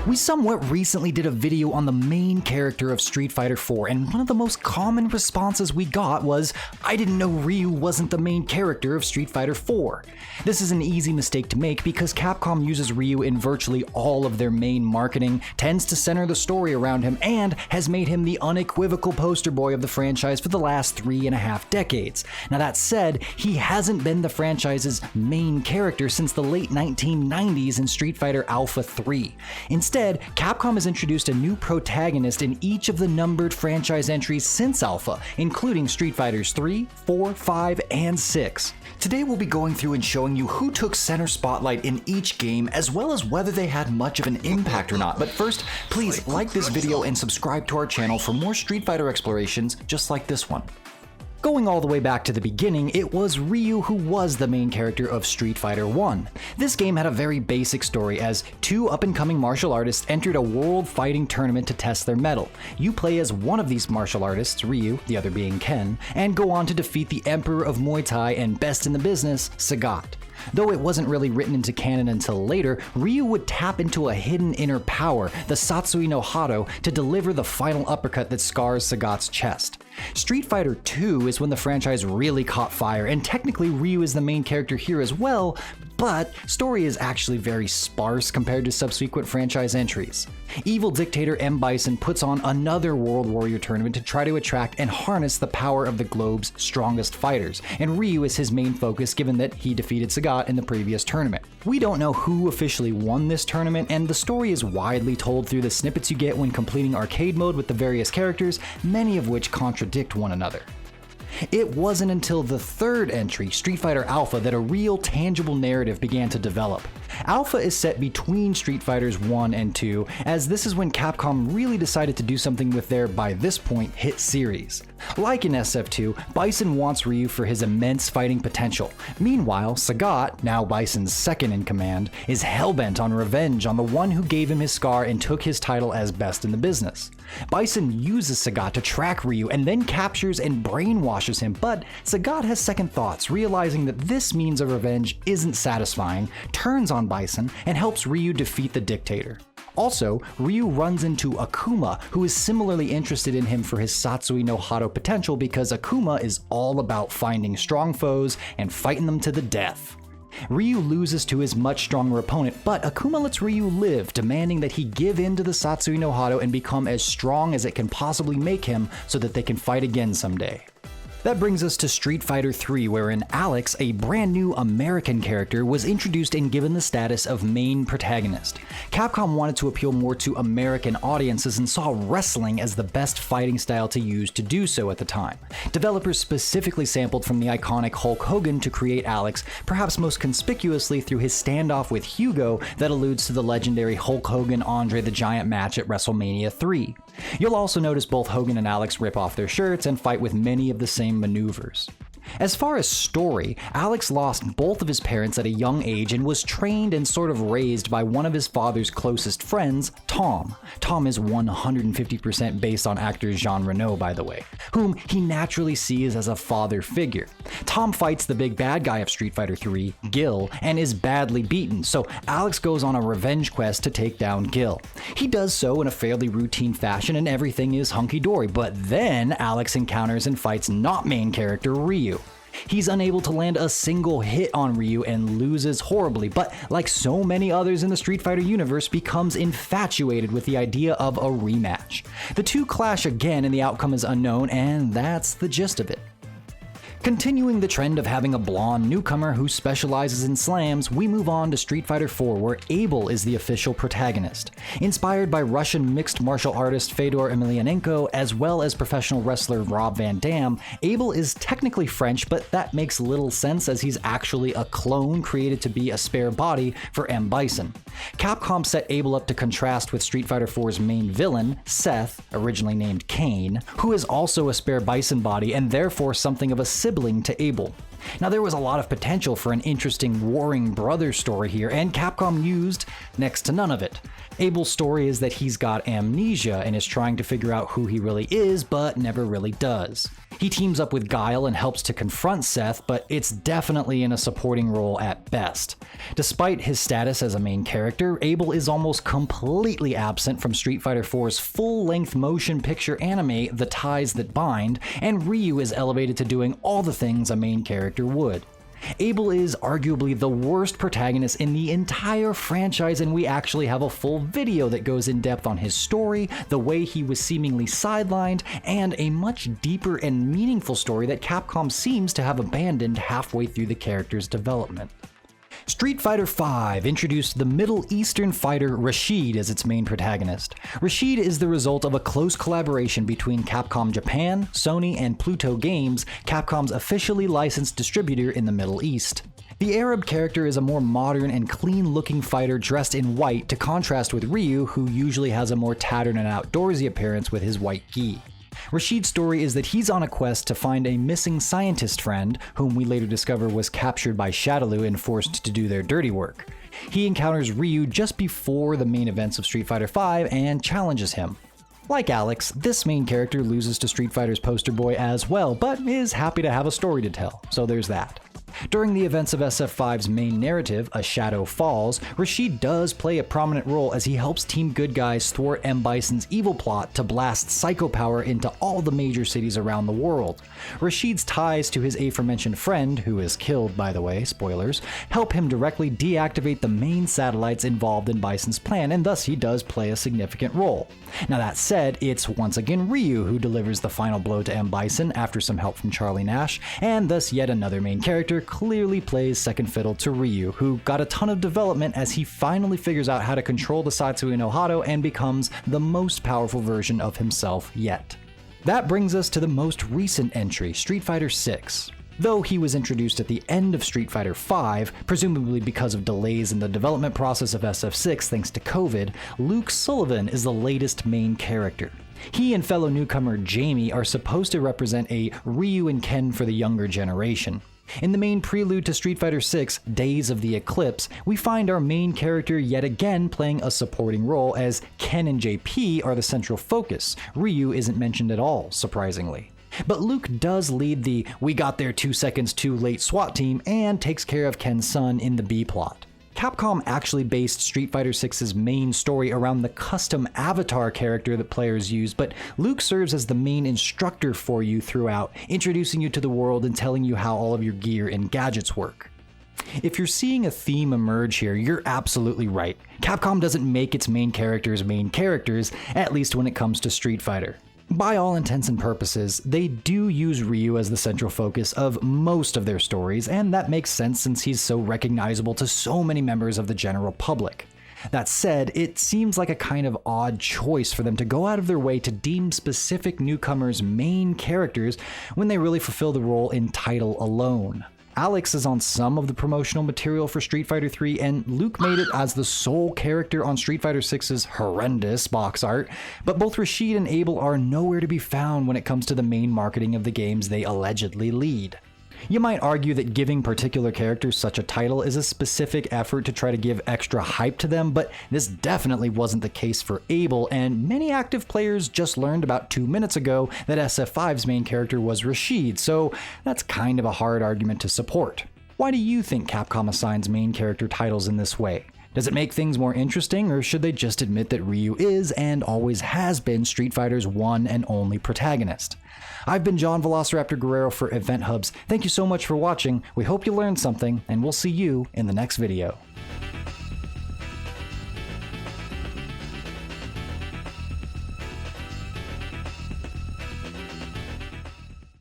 We somewhat recently did a video on the main character of Street Fighter 4, and one of the most common responses we got was, "I didn't know Ryu wasn't the main character of Street Fighter 4. This is an easy mistake to make because Capcom uses Ryu in virtually all of their main marketing, tends to center the story around him, and has made him the unequivocal poster boy of the franchise for the last 3.5 decades. Now that said, he hasn't been the franchise's main character since the late 1990s in Street Fighter Alpha 3. Instead, Capcom has introduced a new protagonist in each of the numbered franchise entries since Alpha, including Street Fighters 3, 4, 5, and 6. Today we'll be going through and showing you who took center spotlight in each game, as well as whether they had much of an impact or not. But first, please like this video and subscribe to our channel for more Street Fighter explorations just like this one. Going all the way back to the beginning, it was Ryu who was the main character of Street Fighter 1. This game had a very basic story as two up-and-coming martial artists entered a world fighting tournament to test their mettle. You play as one of these martial artists, Ryu, the other being Ken, and go on to defeat the Emperor of Muay Thai and best in the business, Sagat. Though it wasn't really written into canon until later, Ryu would tap into a hidden inner power, the Satsui no Hado, to deliver the final uppercut that scars Sagat's chest. Street Fighter 2 is when the franchise really caught fire, and technically Ryu is the main character here as well, but story is actually very sparse compared to subsequent franchise entries. Evil dictator M. Bison puts on another World Warrior tournament to try to attract and harness the power of the globe's strongest fighters, and Ryu is his main focus given that he defeated Sagat in the previous tournament. We don't know who officially won this tournament, and the story is widely told through the snippets you get when completing arcade mode with the various characters, many of which contradict one another. It wasn't until the third entry, Street Fighter Alpha, that a real tangible narrative began to develop. Alpha is set between Street Fighters 1 and 2, as this is when Capcom really decided to do something with their, by this point, hit series. Like in SF2, Bison wants Ryu for his immense fighting potential. Meanwhile, Sagat, now Bison's second in command, is hellbent on revenge on the one who gave him his scar and took his title as best in the business. Bison uses Sagat to track Ryu and then captures and brainwashes him, but Sagat has second thoughts, realizing that this means of revenge isn't satisfying, turns on Bison, and helps Ryu defeat the dictator. Also, Ryu runs into Akuma, who is similarly interested in him for his Satsui no Hado potential because Akuma is all about finding strong foes and fighting them to the death. Ryu loses to his much stronger opponent, but Akuma lets Ryu live, demanding that he give in to the Satsui no Hado and become as strong as it can possibly make him so that they can fight again someday. That brings us to Street Fighter 3, wherein Alex, a brand new American character, was introduced and given the status of main protagonist. Capcom wanted to appeal more to American audiences and saw wrestling as the best fighting style to use to do so at the time. Developers specifically sampled from the iconic Hulk Hogan to create Alex, perhaps most conspicuously through his standoff with Hugo that alludes to the legendary Hulk Hogan-Andre the Giant match at WrestleMania 3. You'll also notice both Hogan and Alex rip off their shirts and fight with many of the same maneuvers. As far as story, Alex lost both of his parents at a young age and was trained and sort of raised by one of his father's closest friends, Tom. Tom is 150% based on actor Jean Reno, by the way, whom he naturally sees as a father figure. Tom fights the big bad guy of Street Fighter 3, Gil, and is badly beaten, so Alex goes on a revenge quest to take down Gil. He does so in a fairly routine fashion and everything is hunky-dory, but then Alex encounters and fights not main character Ryu. He's unable to land a single hit on Ryu and loses horribly, but like so many others in the Street Fighter universe, becomes infatuated with the idea of a rematch. The two clash again and the outcome is unknown, and that's the gist of it. Continuing the trend of having a blonde newcomer who specializes in slams, we move on to Street Fighter 4, where Abel is the official protagonist. Inspired by Russian mixed martial artist Fedor Emelianenko, as well as professional wrestler Rob Van Dam, Abel is technically French, but that makes little sense as he's actually a clone created to be a spare body for M. Bison. Capcom set Abel up to contrast with Street Fighter 4's main villain, Seth, originally named Kane, who is also a spare Bison body and therefore something of a sibling to Abel. Now, there was a lot of potential for an interesting warring brother story here, and Capcom used next to none of it. Abel's story is that he's got amnesia and is trying to figure out who he really is, but never really does. He teams up with Guile and helps to confront Seth, but it's definitely in a supporting role at best. Despite his status as a main character, Abel is almost completely absent from Street Fighter IV's full-length motion picture anime, The Ties That Bind, and Ryu is elevated to doing all the things a main character would. Abel is arguably the worst protagonist in the entire franchise, and we actually have a full video that goes in depth on his story, the way he was seemingly sidelined, and a much deeper and meaningful story that Capcom seems to have abandoned halfway through the character's development. Street Fighter V introduced the Middle Eastern fighter Rashid as its main protagonist. Rashid is the result of a close collaboration between Capcom Japan, Sony, and Pluto Games, Capcom's officially licensed distributor in the Middle East. The Arab character is a more modern and clean-looking fighter dressed in white, to contrast with Ryu, who usually has a more tattered and outdoorsy appearance with his white gi. Rashid's story is that he's on a quest to find a missing scientist friend, whom we later discover was captured by Shadaloo and forced to do their dirty work. He encounters Ryu just before the main events of Street Fighter V and challenges him. Like Alex, this main character loses to Street Fighter's poster boy as well, but is happy to have a story to tell, so there's that. During the events of SF5's main narrative, A Shadow Falls, Rashid does play a prominent role as he helps Team Good Guys thwart M. Bison's evil plot to blast psycho power into all the major cities around the world. Rashid's ties to his aforementioned friend, who is killed by the way, spoilers, help him directly deactivate the main satellites involved in Bison's plan, and thus he does play a significant role. Now that said, it's once again Ryu who delivers the final blow to M. Bison after some help from Charlie Nash, and thus yet another main character clearly plays second fiddle to Ryu, who got a ton of development as he finally figures out how to control the Satsui no Hado and becomes the most powerful version of himself yet. That brings us to the most recent entry, Street Fighter VI. Though he was introduced at the end of Street Fighter V, presumably because of delays in the development process of SF6 thanks to COVID, Luke Sullivan is the latest main character. He and fellow newcomer Jamie are supposed to represent a Ryu and Ken for the younger generation. In the main prelude to Street Fighter VI, Days of the Eclipse, we find our main character yet again playing a supporting role, as Ken and JP are the central focus. Ryu isn't mentioned at all, surprisingly. But Luke does lead the "we got there 2 seconds too late" SWAT team and takes care of Ken's son in the B plot. Capcom actually based Street Fighter VI's main story around the custom avatar character that players use, but Luke serves as the main instructor for you throughout, introducing you to the world and telling you how all of your gear and gadgets work. If you're seeing a theme emerge here, you're absolutely right. Capcom doesn't make its main characters, at least when it comes to Street Fighter. By all intents and purposes, they do use Ryu as the central focus of most of their stories, and that makes sense since he's so recognizable to so many members of the general public. That said, it seems like a kind of odd choice for them to go out of their way to deem specific newcomers main characters when they really fulfill the role in title alone. Alex is on some of the promotional material for Street Fighter III, and Luke made it as the sole character on Street Fighter VI's horrendous box art, but both Rashid and Abel are nowhere to be found when it comes to the main marketing of the games they allegedly lead. You might argue that giving particular characters such a title is a specific effort to try to give extra hype to them, but this definitely wasn't the case for Abel, and many active players just learned about 2 minutes ago that SF5's main character was Rashid, so that's kind of a hard argument to support. Why do you think Capcom assigns main character titles in this way? Does it make things more interesting, or should they just admit that Ryu is and always has been Street Fighter's one and only protagonist? I've been John Velociraptor Guerrero for EventHubs. Thank you so much for watching. We hope you learned something, and we'll see you in the next video.